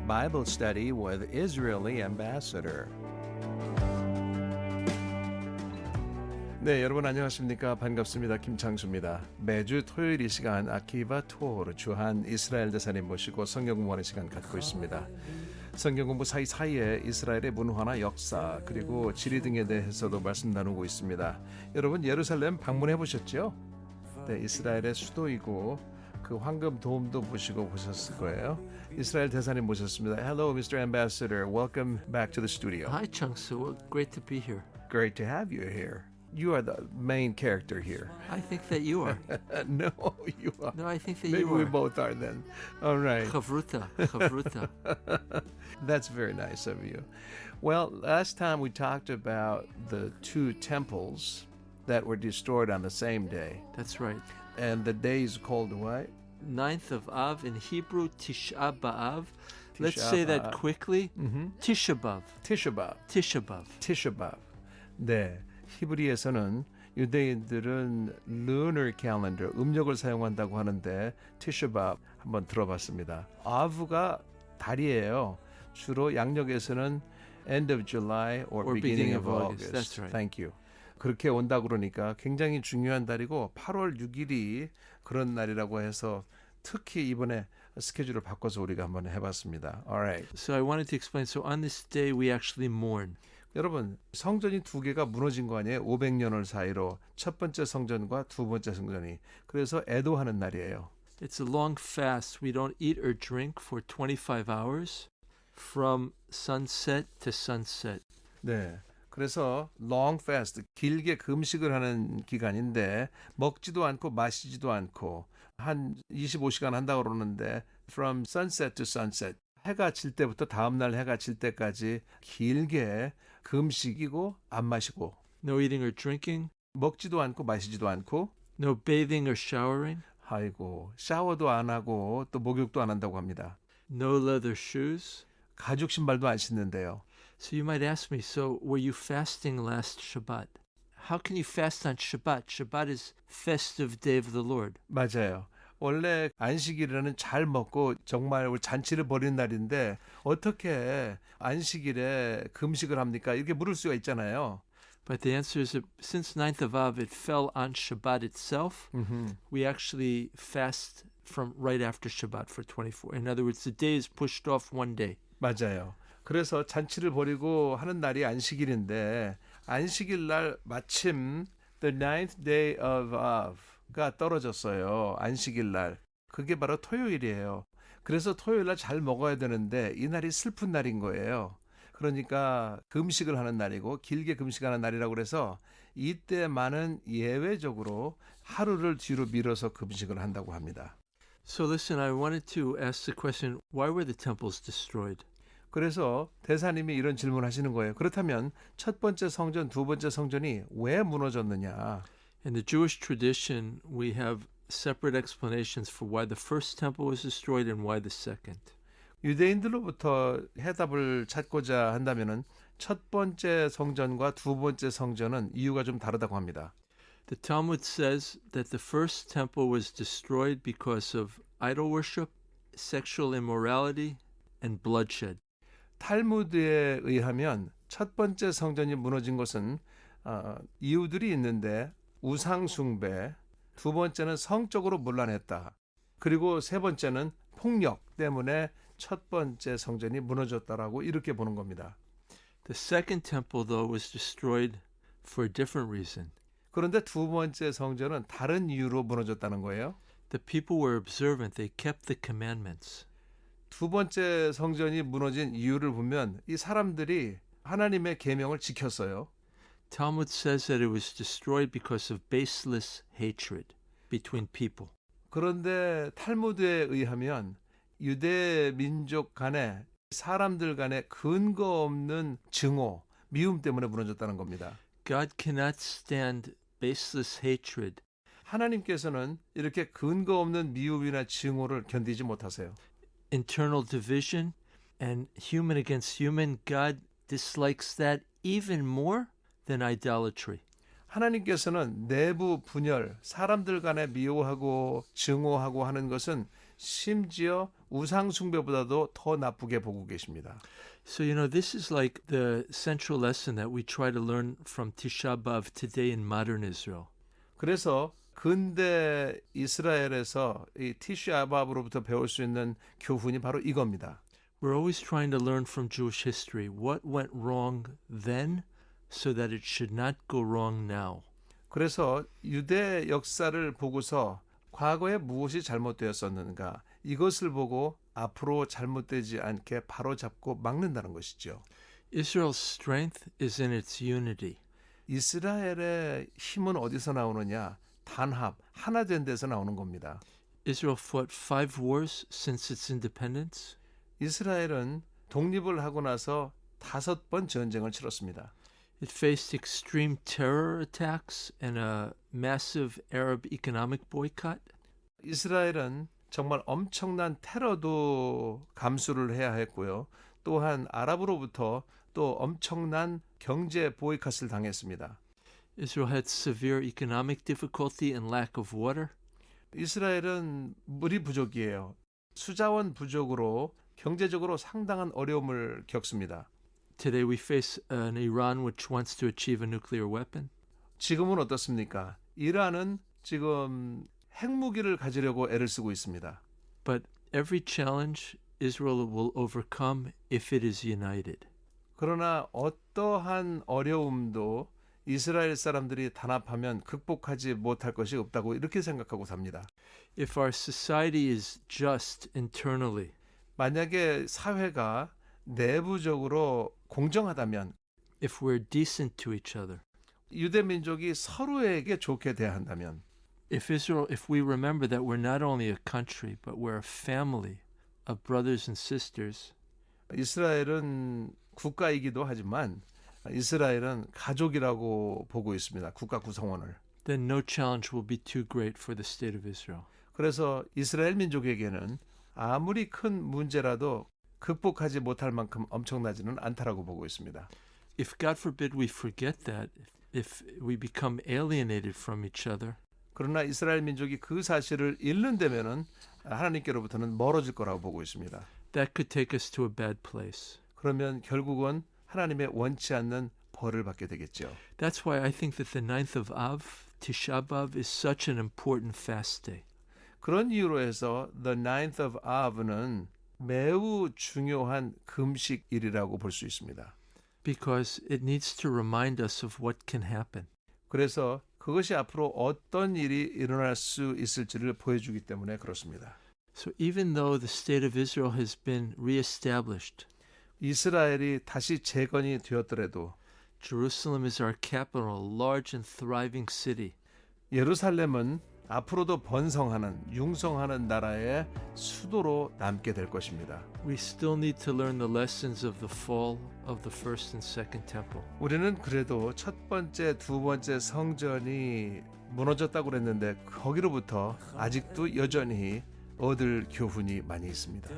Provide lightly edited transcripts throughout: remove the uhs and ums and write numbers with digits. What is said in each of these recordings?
Bible study with Israeli ambassador. 네, 여러분 안녕하십니까? 반갑습니다. 김창수입니다. 매주 토요일 이 시간 아키바 투어로 주한 이스라엘 대사님 모시고 성경 공부하는 시간 갖고 있습니다. 성경 공부 사이사이에 이스라엘의 문화나 역사 그리고 지리 등에 대해서도 말씀 나누고 있습니다. 여러분 예루살렘 방문해 보셨죠? 네, 이스라엘의 수도이고 그 황금 도움도 보시고 보셨을 거예요. 이스라엘 대사님 모셨습니다. Hello, Mr. Ambassador. Welcome back to the studio. Hi, Changsu. Well, great to be here. Great to have you here. You are the main character here. I think that you are. No, you are. No, I think that Maybe you are. we both are then. All right. Chavruta. That's very nice of you. Well, last time we talked about the two temples that were destroyed on the same day. That's right. And the day is called what? 9th of Av, in Hebrew, Tisha B'Av. Let's Tisha say that B'Av. quickly. Tisha B'Av. Tisha B'Av. Tisha B'Av. Tisha B'Av. 네. 히브리에서는 유대인들은 lunar calendar, 음력을 사용한다고 하는데 Tisha B'Av 한번 들어봤습니다. 아브가 달이에요. 주로 양력에서는 end of July or beginning of August. That's right. Thank you. 그렇게 온다 그러니까 굉장히 중요한 달이고 8월 6일이 그런 날이라고 해서 특히 이번에 스케줄을 바꿔서 우리가 한번 해봤습니다. Alright. So I wanted to explain. So on this day, we actually mourn. 여러분 성전이 두 개가 무너진 거 아니에요? 500년을 사이로 첫 번째 성전과 두 번째 성전이. 그래서 애도하는 날이에요. It's a long fast. We don't eat or drink for 25 hours from sunset to sunset. 네. 그래서 long fast, 길게 금식을 하는 기간인데 먹지도 않고 마시지도 않고 한 25시간 한다고 그러는데 from sunset to sunset, 해가 질 때부터 다음날 해가 질 때까지 길게 금식이고 안 마시고 No eating or drinking. 먹지도 않고 마시지도 않고 No bathing or showering. 아이고 샤워도 안 하고 또 목욕도 안 한다고 합니다. No leather shoes. 가죽 신발도 안 신는데요. So you might ask me, so were you fasting last Shabbat? How can you fast on Shabbat? Shabbat is festive day of the Lord. 맞아요. 원래 안식일에는 잘 먹고 정말 잔치를 벌이는 날인데 어떻게 안식일에 금식을 합니까? 이렇게 물을 수가 있잖아요. But the answer is that since 9th of Av, it fell on Shabbat itself, we actually fast from right after Shabbat for 24. In other words, the day is pushed off one day. 맞아요. 그래서 잔치를 벌이고 하는 날이 안식일인데 안식일 날 마침 the ninth day of Av가 떨어졌어요. 안식일 날. 그게 바로 토요일이에요. 그래서 토요일 날 잘 먹어야 되는데 이 날이 슬픈 날인 거예요. 그러니까 금식을 하는 날이고 길게 금식하는 날이라고 그래서 이때만은 예외적으로 하루를 뒤로 미뤄서 금식을 한다고 합니다. So listen, I wanted to ask the question, why were the temples destroyed? 그래서 대사님이 이런 질문하시는 거예요. 그렇다면 첫 번째 성전, 두 번째 성전이 왜 무너졌느냐? In the Jewish tradition, we have separate explanations for why the first temple was destroyed and why the second. 유대인들로부터 해답을 찾고자 한다면은 첫 번째 성전과 두 번째 성전은 이유가 좀 다르다고 합니다. The Talmud says that the first temple was destroyed because of idol worship, sexual immorality, and bloodshed. 탈무드에 의하면 첫 번째 성전이 무너진 것은 이유들이 있는데 우상 숭배, 두 번째는 성적으로 문란했다. 그리고 세 번째는 폭력 때문에 첫 번째 성전이 무너졌다라고 이렇게 보는 겁니다. The second temple, though, was destroyed for a different reason. 그런데 두 번째 성전은 다른 이유로 무너졌다는 거예요. The people were observant. They kept the commandments. 두 번째 성전이 무너진 이유를 보면 이 사람들이 하나님의 계명을 지켰어요. Talmud says that it was destroyed because of baseless hatred between people. 그런데 탈무드에 의하면 유대 민족 간에 사람들 간에 근거 없는 증오, 미움 때문에 무너졌다는 겁니다. God cannot stand baseless hatred. 하나님께서는 이렇게 근거 없는 미움이나 증오를 견디지 못하세요. Internal division and human against human, God dislikes that even more than idolatry. 하나님께서는 내부 분열, 사람들 간에 미워하고 증오하고 하는 것은 심지어 우상 숭배보다도 더 나쁘게 보고 계십니다. So, this is like the central lesson that we try to learn from Tisha B'Av today in modern Israel. 그래서 근대 이스라엘에서 이 티슈아바브로부터 배울 수 있는 교훈이 바로 이겁니다. We're always trying to learn from Jewish history what went wrong then so that it should not go wrong now. 그래서 유대 역사를 보고서 과거에 무엇이 잘못되었었는가 이것을 보고 앞으로 잘못되지 않게 바로잡고 막는다는 것이죠. Israel's strength is in its unity. 이스라엘의 힘은 어디서 나오느냐? 단합, 하나 된 데서 나오는 겁니다. Israel fought 5 wars since its independence. 이스라엘은 독립을 하고 나서 5번 전쟁을 치렀습니다. It faced extreme terror attacks and a massive Arab economic boycott. 이스라엘은 정말 엄청난 테러도 감수를 해야 했고요. 또한 아랍으로부터 또 엄청난 경제 보이콧을 당했습니다. Israel had severe economic difficulty and lack of water. 이스라엘은 물이 부족이에요. 수자원 부족으로 경제적으로 상당한 어려움을 겪습니다. Today we face an Iran which wants to achieve a nuclear weapon. 지금은 어떻습니까? 이란은 지금 핵무기를 가지려고 애를 쓰고 있습니다. But every challenge Israel will overcome if it is united. 그러나 어떠한 어려움도 이스라엘 사람들이 단합하면 극복하지 못할 것이 없다고 이렇게 생각하고 삽니다. If our society is just internally, 만약에 사회가 내부적으로 공정하다면 if we're decent to each other, 유대 민족이 서로에게 좋게 대한다면 if we remember that we're not only a country, but we're a family of brothers and sisters, 이스라엘은 국가이기도 하지만 이스라엘은 가족이라고 보고 있습니다. 국가 구성원을. then no challenge will be too great for the state of Israel. 그래서 이스라엘 민족에게는 아무리 큰 문제라도 극복하지 못할 만큼 엄청나지는 않다라고 보고 있습니다. If God forbid we forget that, if we become alienated from each other, 그러나 이스라엘 민족이 그 사실을 잃는다면은 하나님께로부터는 멀어질 거라고 보고 있습니다. that could take us to a bad place. 그러면 결국은 하나님의 원치 않는 벌을 받게 되겠죠. That's why I think that the 9th of Av, Tisha B'Av, is such an important fast day. 그런 이유로 해서 The 9th of Av는 매우 중요한 금식일이라고 볼 수 있습니다. Because it needs to remind us of what can happen. 그래서 그것이 앞으로 어떤 일이 일어날 수 있을지를 보여주기 때문에 그렇습니다. So even though the state of Israel has been reestablished, 이스라엘이 다시 재건이 되었더라도 Jerusalem is our capital, a large and thriving city. 예루살렘은 앞으로도 번성하는 융성하는 나라의 수도로 남게 될 것입니다. We still need to learn the lessons of the fall of the first and second temple. 우리는 그래도 첫 번째, 두 번째 성전이 무너졌다고 그랬는데 거기로부터 아직도 여전히 얻을 교훈이 많이 있습니다.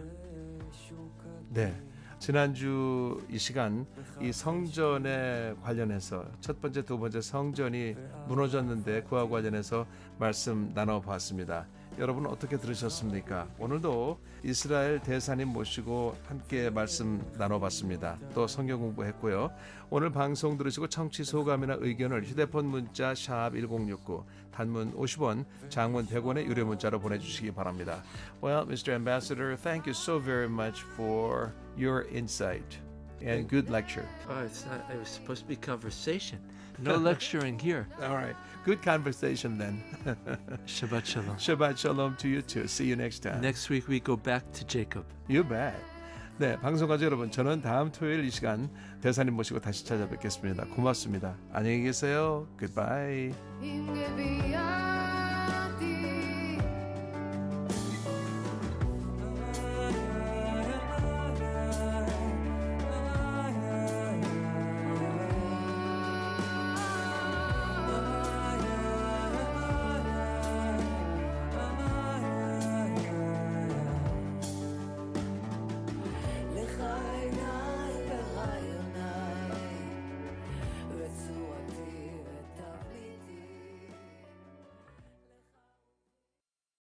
네. 지난주 이 시간 이 성전에 관련해서 첫 번째, 두 번째 성전이 무너졌는데 그와 관련해서 말씀 나눠봤습니다. 여러분 어떻게 들으셨습니까? 오늘도 이스라엘 대사님 모시고 함께 말씀 나눠봤습니다. 또 성경 공부했고요. 오늘 방송 들으시고 청취 소감이나 의견을 휴대폰 문자 샵 1069 단문 50원, 장문 100원의 유료 문자로 보내주시기 바랍니다. Well, Mr. Ambassador, thank you so very much for your insight and good lecture. Oh, it's not. It was supposed to be conversation. No lecturing here. All right. Good conversation then. Shabbat shalom. Shabbat shalom to you too. See you next time. Next week we go back to Jacob. You bet. 네, 방송 가족 여러분, 저는 다음 토요일 이 시간 대사님 모시고 다시 찾아뵙겠습니다. 고맙습니다. 안녕히 계세요. Goodbye.